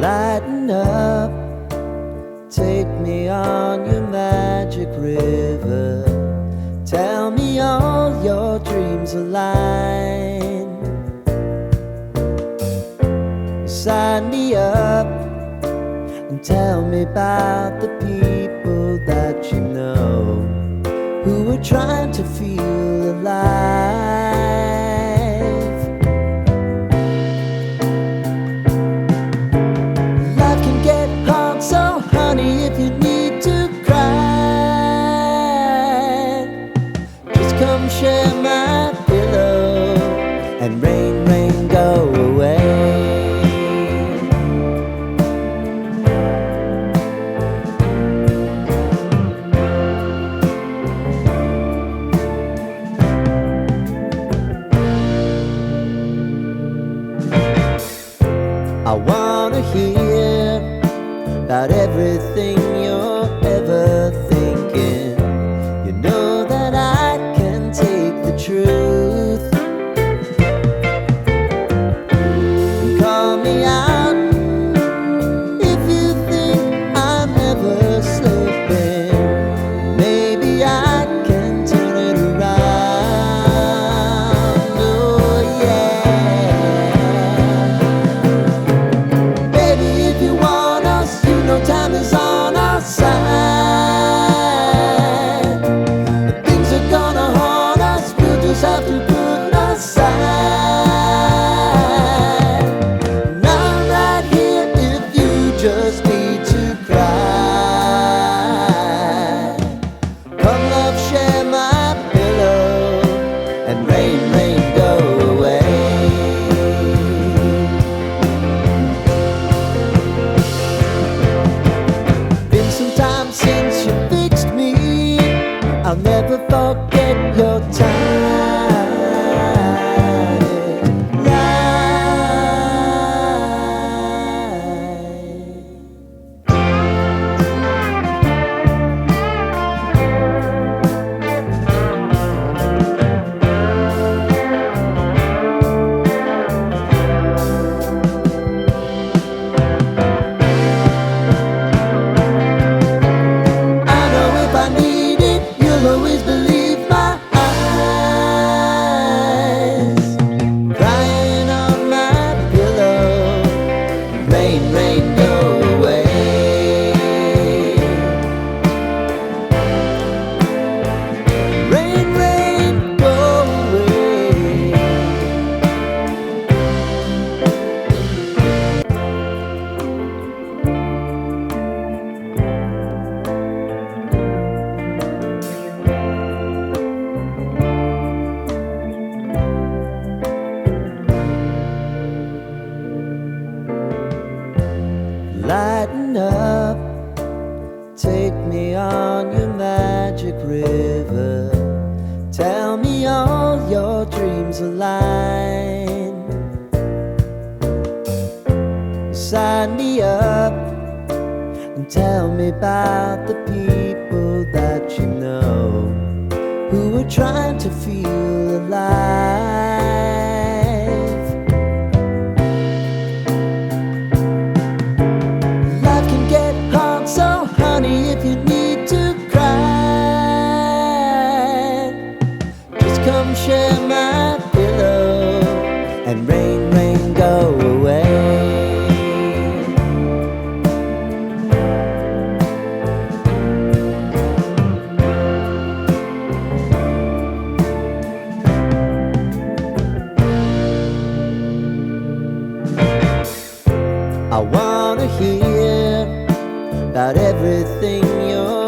Lighten up, take me on your magic river. Tell me all your dreams align. Sign me up and tell me about the people that you know who are trying to feel alive. Life can get hard, so honey, if you need to cry, just come share my pillow and rain, rain, go away. I wanna hear about everything you're ever thinking. You know that I can take the truth. Call me out if you think I'm ever slipping. Maybe I can turn it around. Oh yeah. Baby, if you want us, you know time is on our side. If things are gonna haunt us, we'll just have to put aside. And I'm right here if you just need to cry. Come love, share my pillow and rain, rain, go away. Been some time since you fixed me. I'll never forget your time. I know if I need it, you'll always believe my eyes. Crying on my pillow, rain, rain, go away. Rain, rain, go away. Lighten up, take me on your magic river. Tell me all your dreams align. Sign me up and tell me about the people that you know who are trying to feel alive. Life can get hard, so honey, if you need to cry, just come share my pillow and rain, rain, go away. I wanna hear about everything you're